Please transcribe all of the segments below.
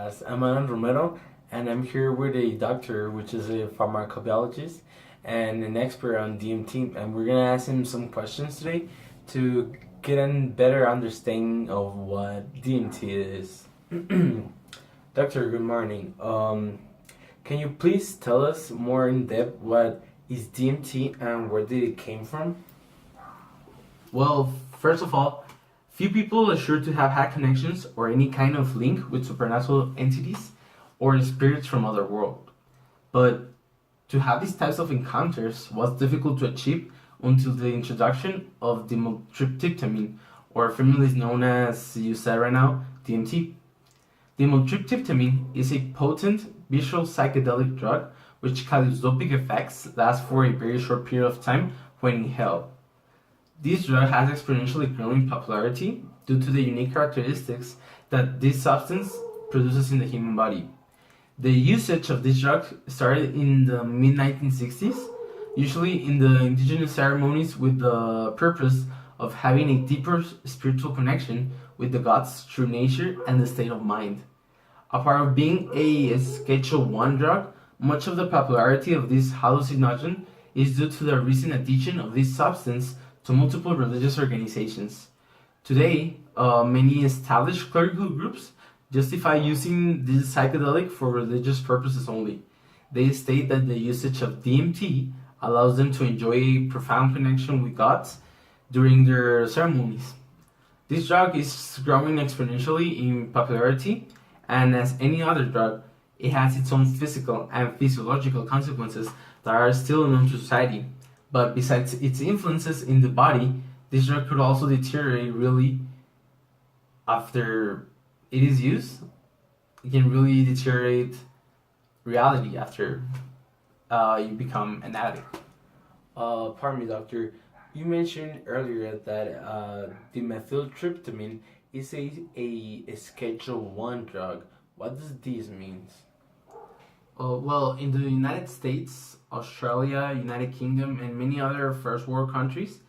podcast. I'm Romero, and I'm here with a doctor, which is a pharmacobiologist and an expert on DMT. And we're gonna ask him some questions today to get a better understanding of what DMT is. Doctor, good morning. Can you please tell us more in depth what is DMT and where did it came from? Well, first of all, few people are sure to have had connections or any kind of link with supernatural entities or spirits from other world. But to have these types of encounters was difficult to achieve until the introduction of dimethyltryptamine, or formerly known as, you said right now, DMT. Dimethyltryptamine is a potent visual psychedelic drug which kaleidoscopic effects last for a very short period of time when inhaled. This drug has exponentially grown in popularity due to the unique characteristics that this substance produces in the human body. The usage of this drug started in the mid-1960s, usually in the indigenous ceremonies with the purpose of having a deeper spiritual connection with the gods through nature and the state of mind. Apart of being a Schedule 1 drug, much of the popularity of this hallucinogen is due to the recent addition of this substance to multiple religious organizations. Today, many established clerical groups justify using this psychedelic for religious purposes only. They state that the usage of DMT allows them to enjoy a profound connection with gods during their ceremonies. This drug is growing exponentially in popularity, and as any other drug, it has its own physical and physiological consequences that are still unknown to society. But besides its influences in the body, this drug could also deteriorate really after it is used. It can really deteriorate reality after you become an addict. Pardon me, doctor. You mentioned earlier that dimethyltryptamine is a Schedule 1 drug. What does this mean? Well, in the United States, Australia, United Kingdom, and many other first world countries,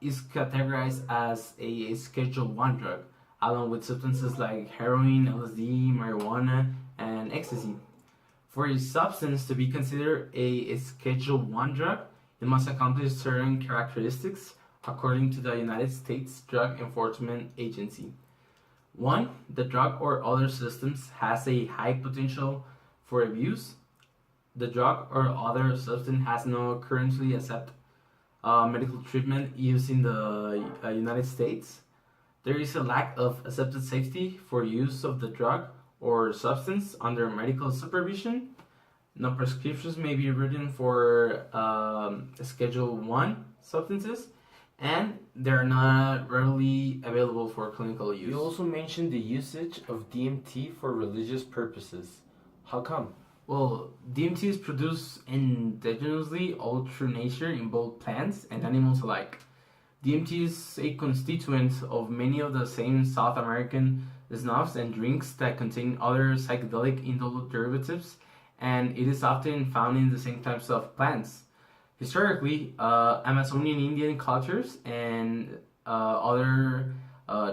is categorized as a Schedule 1 drug, along with substances like heroin, LSD, marijuana, and ecstasy. For a substance to be considered a Schedule 1 drug, it must accomplish certain characteristics according to the United States Drug Enforcement Agency. 1. The drug or other substance has a high potential for abuse. The drug or other substance has no currently accepted medical treatment used in the United States. There is a lack of accepted safety for use of the drug or substance under medical supervision. No prescriptions may be written for Schedule 1 substances, and they're not readily available for clinical use. You also mentioned the usage of DMT for religious purposes. How come? Well, DMT is produced indigenously all through nature in both plants and animals alike. DMT is a constituent of many of the same South American snuffs and drinks that contain other psychedelic indole derivatives, and it is often found in the same types of plants. Historically, Amazonian Indian cultures and other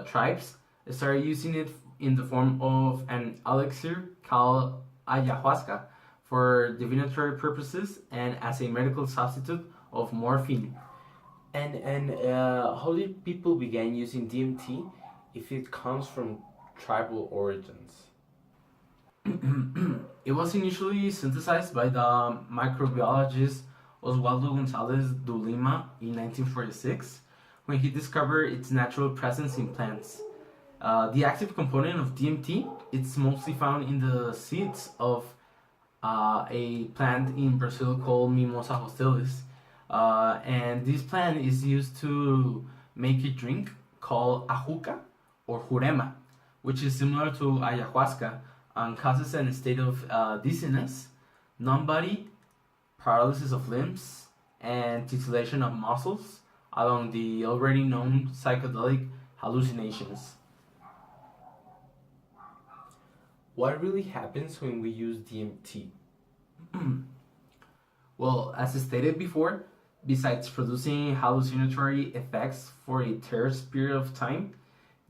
tribes started using it in the form of an elixir called ayahuasca for divinatory purposes and as a medical substitute of morphine. And how did people begin using DMT if it comes from tribal origins? It was initially synthesized by the microbiologist Oswaldo González de Lima in 1946 when he discovered its natural presence in plants. The active component of DMT is mostly found in the seeds of a plant in Brazil called Mimosa hostilis. And this plant is used to make a drink called ajuca or jurema, which is similar to ayahuasca and causes a state of dizziness, numb-body, paralysis of limbs, and titillation of muscles, along the already known psychedelic hallucinations. What really happens when we use DMT? Well, as stated before, besides producing hallucinatory effects for a terse period of time,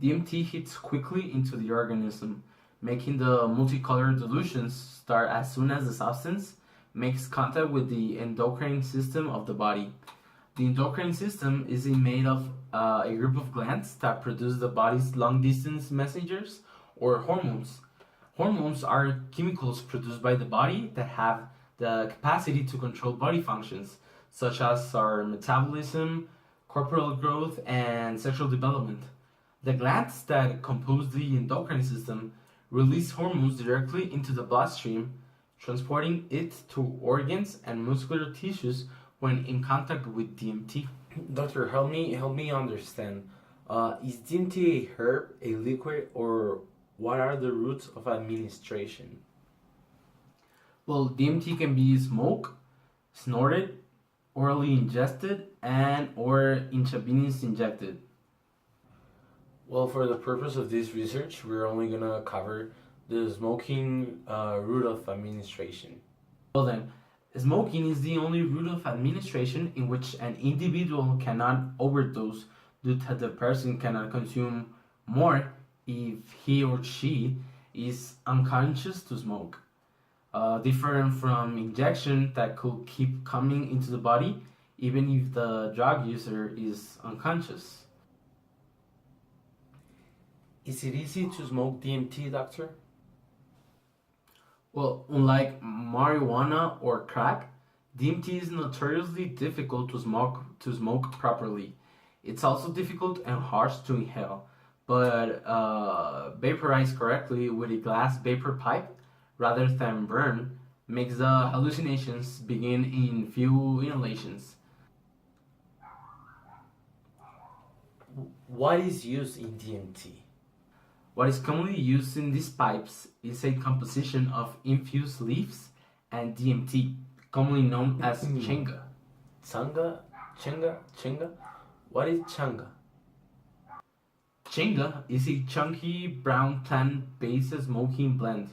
DMT hits quickly into the organism, making the multicolored dilutions start as soon as the substance makes contact with the endocrine system of the body. The endocrine system is made of a group of glands that produce the body's long-distance messengers or hormones. Hormones are chemicals produced by the body that have the capacity to control body functions, such as our metabolism, corporal growth, and sexual development. The glands that compose the endocrine system release hormones directly into the bloodstream, transporting it to organs and muscular tissues when in contact with DMT. Doctor, help me understand. Is DMT a herb, a liquid, or what are the routes of administration? Well, DMT can be smoked, snorted, orally ingested, and or intravenous injected. Well, for the purpose of this research, we're only gonna cover the smoking route of administration. Well then, smoking is the only route of administration in which an individual cannot overdose due to the person cannot consume more if he or she is unconscious to smoke. Different from injection that could keep coming into the body even if the drug user is unconscious. Is it easy to smoke DMT, doctor? Well, unlike marijuana or crack, DMT is notoriously difficult to smoke properly. It's also difficult and harsh to inhale, but vaporized correctly with a glass vapor pipe rather than burn makes the hallucinations begin in few inhalations. What is used in DMT? What is commonly used in these pipes is a composition of infused leaves and DMT, commonly known as chenga. Tsanga? Chenga? What is changa? Chenga is a chunky brown plant-based smoking blend.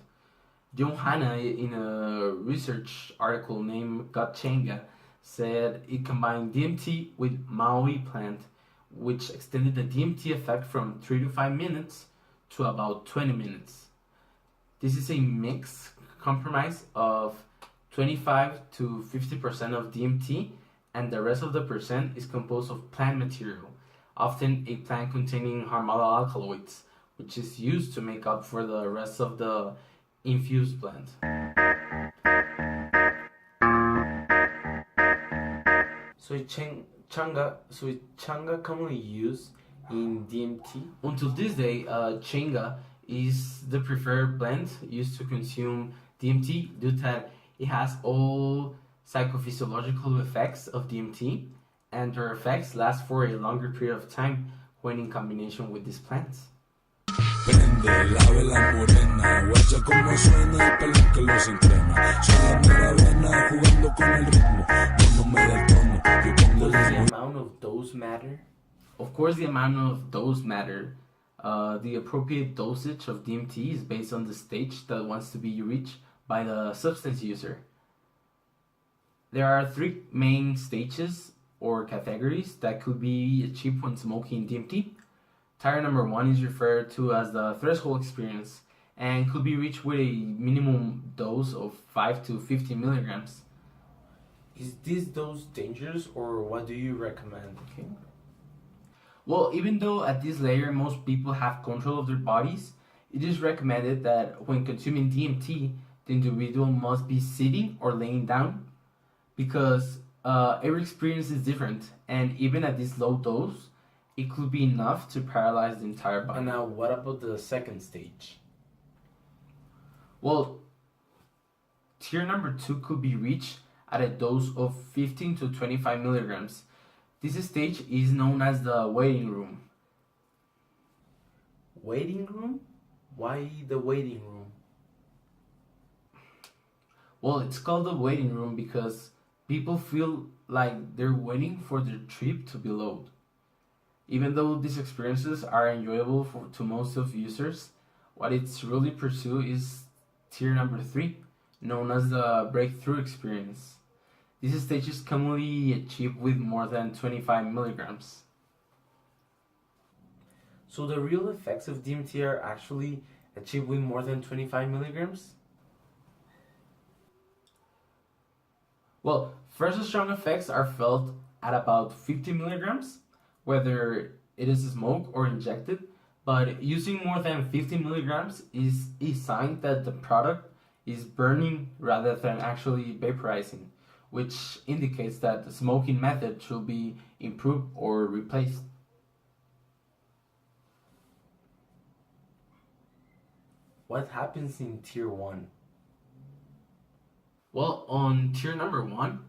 Johanna, in a research article named Got Chenga, said it combined DMT with Maui plant, which extended the DMT effect from 3 to 5 minutes to about 20 minutes. This is a mixed compromise of 25 to 50% of DMT, and the rest of the percent is composed of plant material, often a plant containing harmala alkaloids, which is used to make up for the rest of the infused blend. So changa commonly used in DMT? Until this day, chenga is the preferred blend used to consume DMT due to that it has all psychophysiological effects of DMT, and their effects last for a longer period of time when in combination with these plants. Prende la vela morena, guacha como suena y pela que los entrena. Soy la mera buena jugando con el ritmo. Cuando me da el tono, yo pongo Does el the ritmo. amount of dose matter? Of course, the amount of dose matter. The appropriate dosage of DMT is based on the stage that wants to be reached by the substance user. There are 3 main stages or categories that could be achieved when smoking DMT. Tier number 1 is referred to as the threshold experience and could be reached with a minimum dose of 5 to 50 milligrams. Is this dose dangerous, or what do you recommend? Okay. Well, even though at this layer most people have control of their bodies, it is recommended that when consuming DMT, the individual must be sitting or laying down because every experience is different, and even at this low dose, it could be enough to paralyze the entire body. And now, what about the second stage? Well, tier number 2 could be reached at a dose of 15 to 25 milligrams. This stage is known as the waiting room. Waiting room? Why the waiting room? Well, it's called the waiting room because people feel like they're waiting for their trip to be low. Even though these experiences are enjoyable to most of users, what it's really pursue is tier number 3, known as the breakthrough experience. This stage is commonly achieved with more than 25 milligrams. So the real effects of DMT are actually achieved with more than 25 milligrams? Well, first strong effects are felt at about 50 milligrams, whether it is smoked or injected, but using more than 50 milligrams is a sign that the product is burning rather than actually vaporizing, which indicates that the smoking method should be improved or replaced. What happens in tier 1? Well, on tier number 1,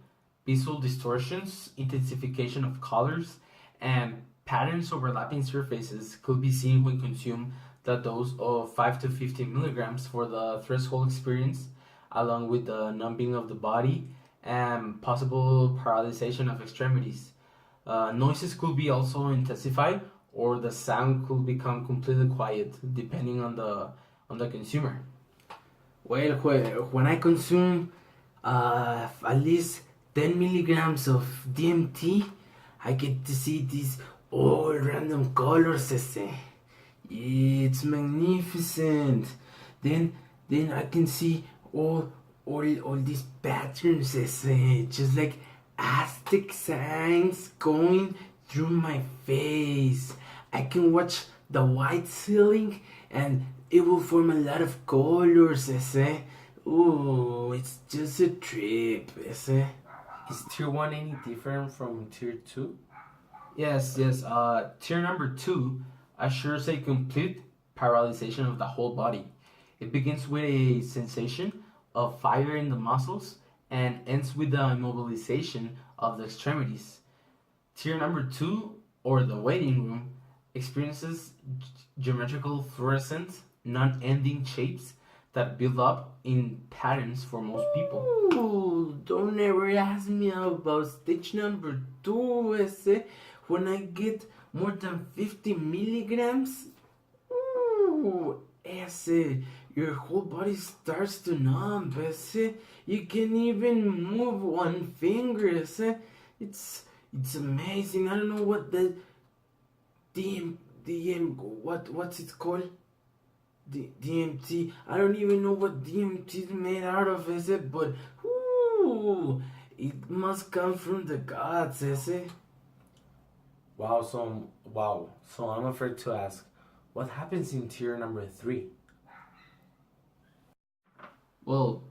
visual distortions, intensification of colors, and patterns overlapping surfaces could be seen when consumed the dose of 5 to 15 milligrams for the threshold experience, along with the numbing of the body and possible paralyzation of extremities. Noises could be also intensified, or the sound could become completely quiet, depending on the consumer. Well, when I consume at least 10 milligrams of DMT, I get to see these all random colors, ese. It's magnificent. Then I can see all these patterns, ese. Just like Aztec signs going through my face. I can watch the white ceiling and it will form a lot of colors, ese. Ooh, it's just a trip, ese. Is tier 1 any different from tier 2? Yes. Tier number 2 assures a complete paralyzation of the whole body. It begins with a sensation of fire in the muscles and ends with the immobilization of the extremities. Tier number 2, or the waiting room, experiences geometrical fluorescent, non-ending shapes that build up in patterns for most people. Ooh, don't ever ask me about stage number 2, ese. When I get more than 50 milligrams, ooh, ese, your whole body starts to numb, ese. You can even move one finger, ese. It's amazing. I don't know what the what's it called? DMT. I don't even know what DMT is made out of, ese, but ooh, it must come from the gods, ese. Wow, so I'm afraid to ask, what happens in tier number 3? Well,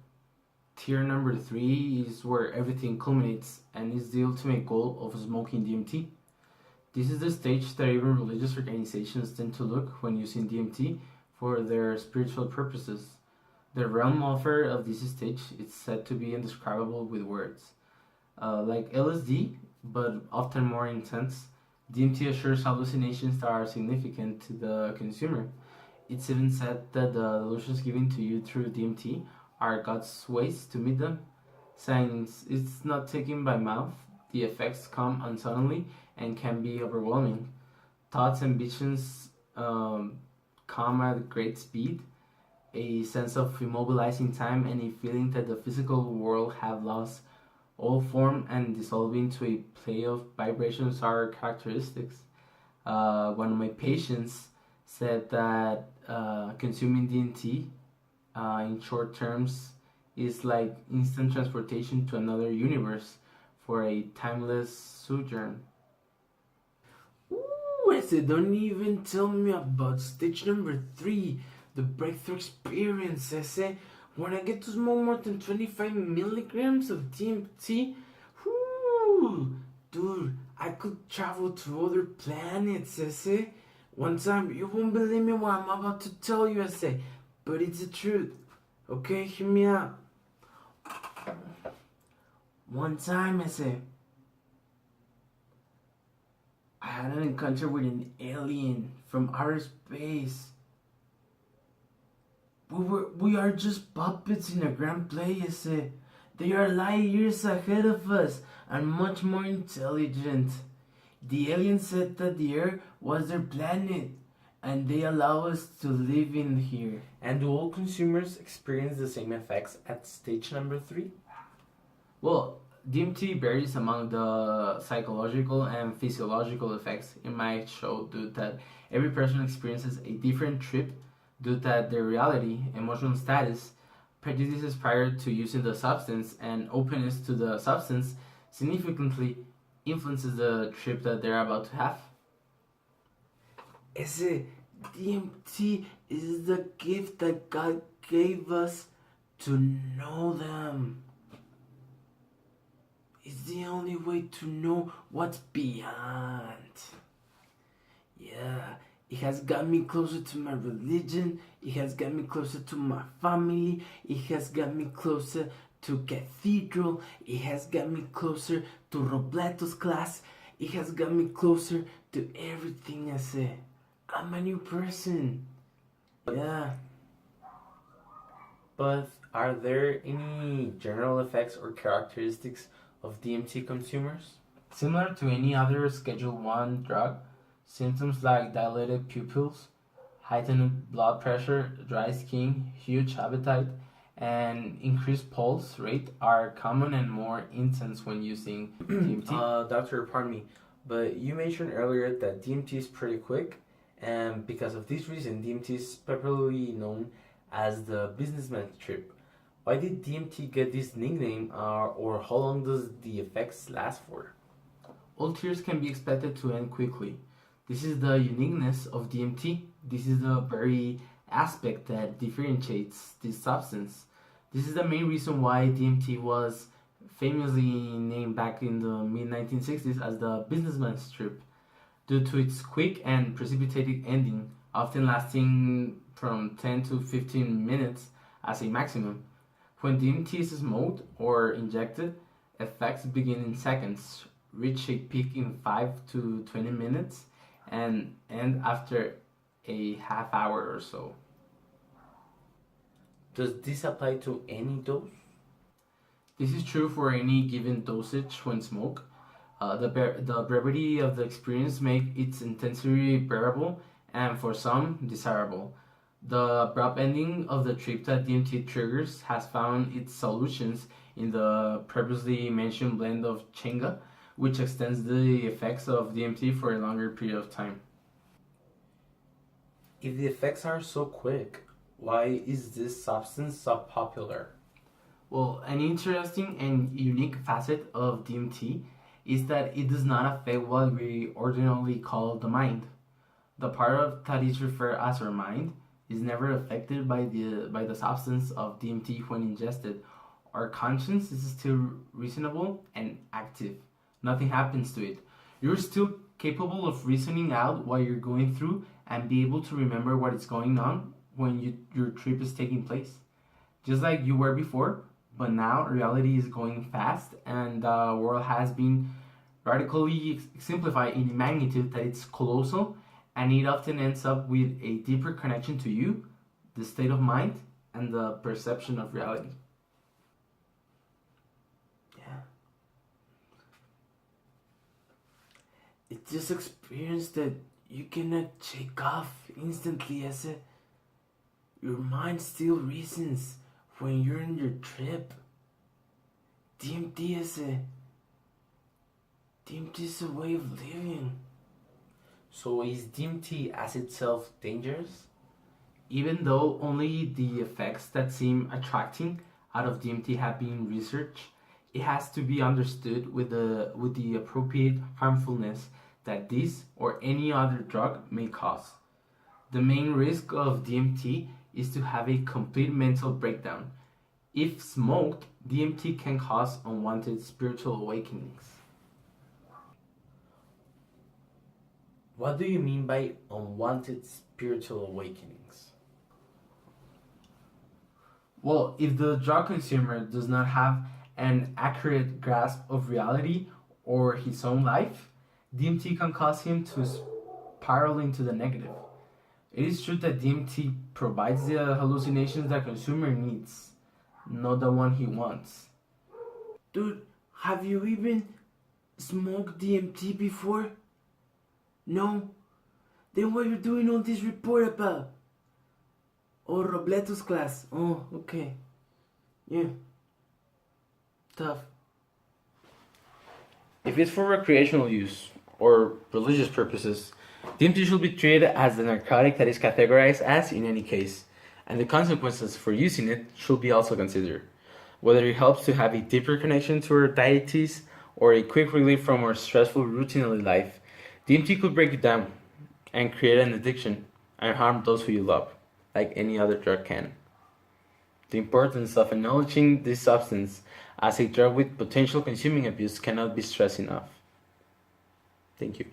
tier number 3 is where everything culminates and is the ultimate goal of smoking DMT. This is the stage that even religious organizations tend to look when using DMT for their spiritual purposes. The realm offer of this stage is said to be indescribable with words. Like LSD, but often more intense, DMT assures hallucinations that are significant to the consumer. It's even said that the delusions given to you through DMT are God's ways to meet them. Since it's not taken by mouth, the effects come unsuddenly and can be overwhelming. Thoughts and visions come at great speed, a sense of immobilizing time, and a feeling that the physical world have lost all form and dissolve into a play of vibrations are characteristics. One of my patients said that consuming DMT in short terms is like instant transportation to another universe for a timeless sojourn. Ooh, I said, don't even tell me about stage number 3, the breakthrough experience, I say. When I get to smoke more than 25 milligrams of DMT, whoo, dude, I could travel to other planets, I say. One time, you won't believe me what I'm about to tell you, I say, but it's the truth. Okay, hear me out. One time, I say, I had an encounter with an alien from outer space. We are just puppets in a grand play, I say. They are light years ahead of us and much more intelligent. The alien said that the Earth was their planet and they allow us to live in here. And do all consumers experience the same effects at stage number 3? Well, DMT varies among the psychological and physiological effects. It might show that every person experiences a different trip due that their reality, emotional status, prejudices prior to using the substance, and openness to the substance significantly influences the trip that they're about to have. Ese DMT is the gift that God gave us to know them. It's the only way to know what's beyond. Yeah, it has got me closer to my religion. It has got me closer to my family. It has got me closer to Cathedral. It has got me closer to Robleto's class. It has got me closer to everything I say. I'm a new person. Yeah. But are there any general effects or characteristics of DMT consumers? Similar to any other Schedule 1 drug, symptoms like dilated pupils, heightened blood pressure, dry skin, huge appetite, and increased pulse rate are common and more intense when using DMT. Doctor, pardon me, but you mentioned earlier that DMT is pretty quick, and because of this reason, DMT is popularly known as the businessman's trip. Why did DMT get this nickname, or how long does the effects last for? All tears can be expected to end quickly. This is the uniqueness of DMT. This is the very aspect that differentiates this substance. This is the main reason why DMT was famously named back in the mid-1960s as the businessman's trip, due to its quick and precipitated ending, often lasting from 10 to 15 minutes as a maximum. When DMT is smoked or injected, effects begin in seconds, reach a peak in 5 to 20 minutes, and end after a half hour or so. Does this apply to any dose? This is true for any given dosage when smoked. The brevity of the experience makes its intensity bearable and for some desirable. The abrupt ending of the trip that DMT triggers has found its solutions in the previously mentioned blend of chenga, which extends the effects of DMT for a longer period of time. If the effects are so quick, why is this substance so popular? Well, an interesting and unique facet of DMT is that it does not affect what we ordinarily call the mind. The part of that is referred as our mind is never affected by the substance of DMT when ingested. Our conscience is still reasonable and active. Nothing happens to it. You're still capable of reasoning out what you're going through and be able to remember what is going on when your trip is taking place. Just like you were before, but now reality is going fast and the world has been radically simplified in a magnitude that it's colossal, and it often ends up with a deeper connection to you, the state of mind, and the perception of reality. Yeah. It's this experience that you cannot shake off instantly, as your mind still reasons when you're in your trip. DMT is a way of living. So is DMT as itself dangerous? Even though only the effects that seem attracting out of DMT have been researched, it has to be understood with the appropriate harmfulness that this or any other drug may cause. The main risk of DMT is to have a complete mental breakdown. If smoked, DMT can cause unwanted spiritual awakenings. What do you mean by unwanted spiritual awakenings? Well, if the drug consumer does not have an accurate grasp of reality or his own life, DMT can cause him to spiral into the negative. It is true that DMT provides the hallucinations that consumer needs, not the one he wants. Dude, have you even smoked DMT before? No? Then what are you doing all this report about? Oh, Robleto's class. Oh, okay. Yeah. Tough. If it's for recreational use or religious purposes, DMT should be treated as the narcotic that is categorized as in any case, and the consequences for using it should be also considered. Whether it helps to have a deeper connection to our deities or a quick relief from our stressful routinely life, DMT could break you down and create an addiction and harm those who you love, like any other drug can. The importance of acknowledging this substance as a drug with potential consuming abuse cannot be stressed enough. Thank you.